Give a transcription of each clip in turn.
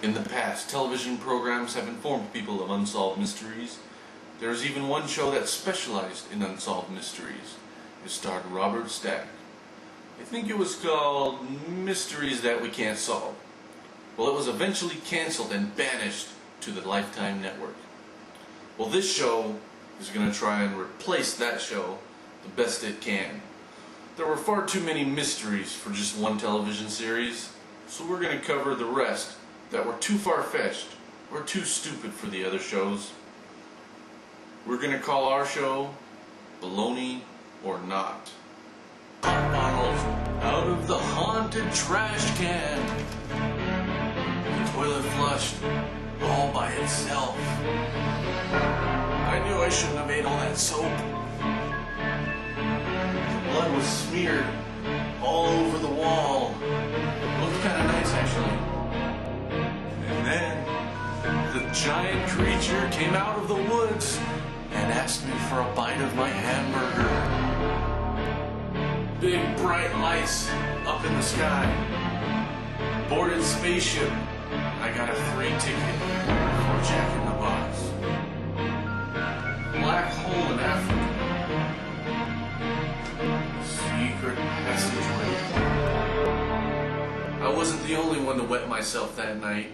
In the past, television programs have informed people of unsolved mysteries. There is even one show that specialized in unsolved mysteries. It starred Robert Stack. I think it was called Mysteries That We Can't Solve. Well, it was eventually canceled and banished to the Lifetime network. Well, this show is going to try and replace that show the best it can. There were far too many mysteries for just one television series, so we're going to cover the rest that were too far-fetched or too stupid for the other shows. We're going to call our show Bologna or Not. Hot bottles out of the haunted trash can. The toilet flushed all by itself. I knew I shouldn't have made all that soap. The blood was smeared all over the wall. It looked kind of nice, actually. And then the giant creature came out of the woods and asked me for a bite of my hamburger. Big bright lights up in the sky. Boarded spaceship. I got a free ticket for Jack in the Box. Black hole in Africa. Secret passageway. I wasn't the only one to wet myself that night.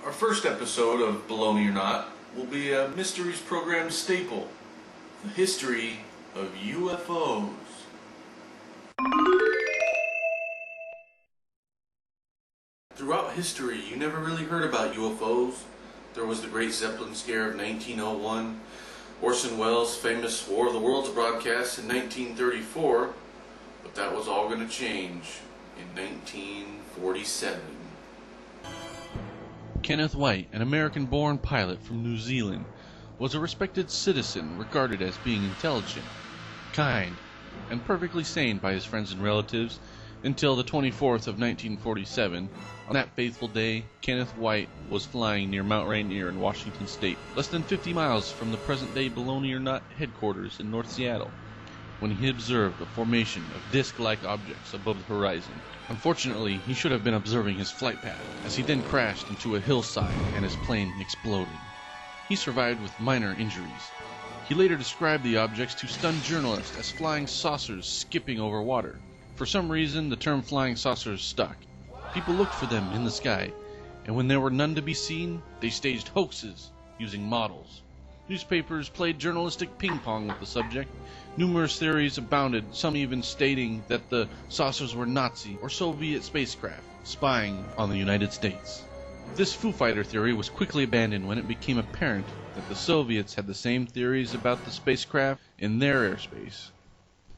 Our first episode of Bologna or Not will be a mysteries program staple, the history of UFOs. Throughout history, you never really heard about UFOs. There was the Great Zeppelin Scare of 1901, Orson Welles' famous War of the Worlds broadcast in 1934, but that was all going to change in 1947. Kenneth White, an American-born pilot from New Zealand, was a respected citizen regarded as being intelligent, kind, and perfectly sane by his friends and relatives until the 24th of 1947. On that faithful day, Kenneth White was flying near Mount Rainier in Washington State, less than 50 miles from the present-day Bologna or Not headquarters in North Seattle, when he observed the formation of disc-like objects above the horizon. Unfortunately, he should have been observing his flight path, as he then crashed into a hillside and his plane exploded. He survived with minor injuries. He later described the objects to stunned journalists as flying saucers skipping over water. For some reason, the term flying saucers stuck. People looked for them in the sky, and when there were none to be seen, they staged hoaxes using models. Newspapers played journalistic ping-pong with the subject. Numerous theories abounded, some even stating that the saucers were Nazi or Soviet spacecraft spying on the United States. This Foo Fighter theory was quickly abandoned when it became apparent that the Soviets had the same theories about the spacecraft in their airspace.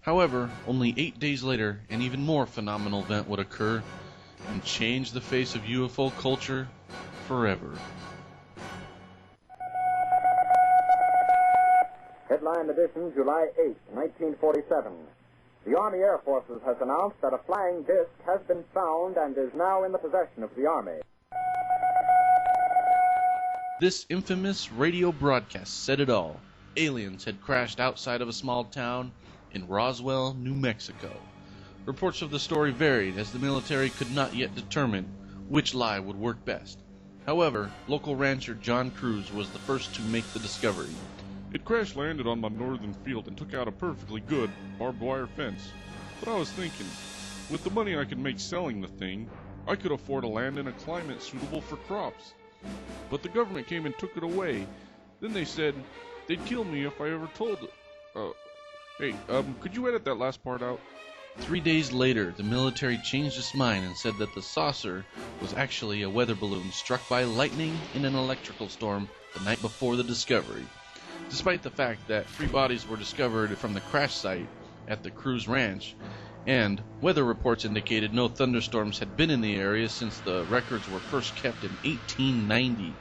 However, only 8 days later, an even more phenomenal event would occur and change the face of UFO culture forever. Headline edition, July 8, 1947. The Army Air Forces has announced that a flying disc has been found and is now in the possession of the Army. This infamous radio broadcast said it all. Aliens had crashed outside of a small town in Roswell, New Mexico. Reports of the story varied, as the military could not yet determine which lie would work best. However, local rancher John Cruz was the first to make the discovery. It crash-landed on my northern field and took out a perfectly good barbed wire fence. But I was thinking, with the money I could make selling the thing, I could afford to land in a climate suitable for crops. But the government came and took it away. Then they said they'd kill me if I ever told it. Could you edit that last part out? 3 days later, the military changed its mind and said that the saucer was actually a weather balloon struck by lightning in an electrical storm the night before the discovery. Despite the fact that 3 bodies were discovered from the crash site at the Cruz Ranch, and weather reports indicated no thunderstorms had been in the area since the records were first kept in 1890.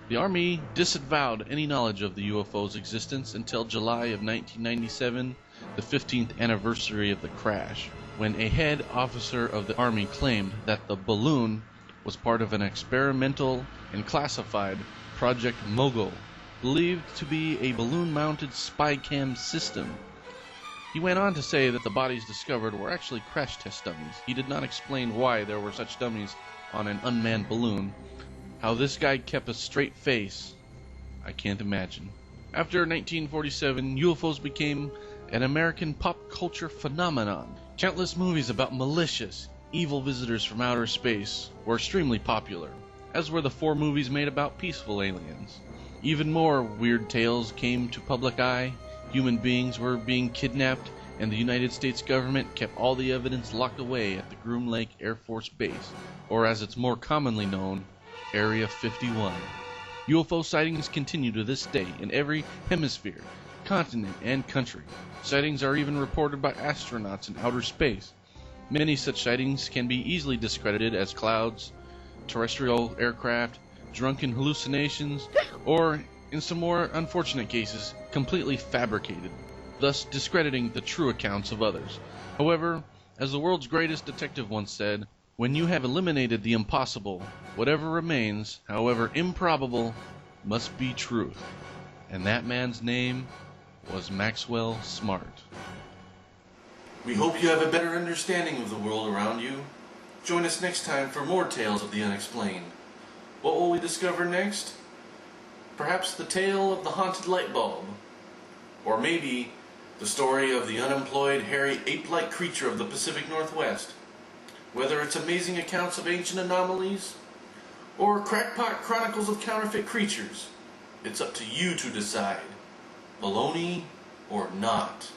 The Army disavowed any knowledge of the UFO's existence until July of 1997, the 15th anniversary of the crash, when a head officer of the Army claimed that the balloon was part of an experimental and classified Project Mogul, believed to be a balloon-mounted spy cam system. He went on to say that the bodies discovered were actually crash test dummies. He did not explain why there were such dummies on an unmanned balloon. How this guy kept a straight face, I can't imagine. After 1947, UFOs became an American pop culture phenomenon. Countless movies about malicious, evil visitors from outer space were extremely popular, as were the 4 movies made about peaceful aliens. Even more weird tales came to public eye. Human beings were being kidnapped, and the United States government kept all the evidence locked away at the Groom Lake Air Force Base, or as it's more commonly known, Area 51. UFO sightings continue to this day in every hemisphere, continent, and country. Sightings are even reported by astronauts in outer space. Many such sightings can be easily discredited as clouds, terrestrial aircraft, drunken hallucinations, or, in some more unfortunate cases, completely fabricated, thus discrediting the true accounts of others. However, as the world's greatest detective once said, when you have eliminated the impossible, whatever remains, however improbable, must be truth. And that man's name was Maxwell Smart. We hope you have a better understanding of the world around you. Join us next time for more tales of the unexplained. What will we discover next? Perhaps the tale of the haunted light bulb. Or maybe the story of the unemployed, hairy, ape-like creature of the Pacific Northwest. Whether it's amazing accounts of ancient anomalies, or crackpot chronicles of counterfeit creatures, it's up to you to decide. Bologna or not.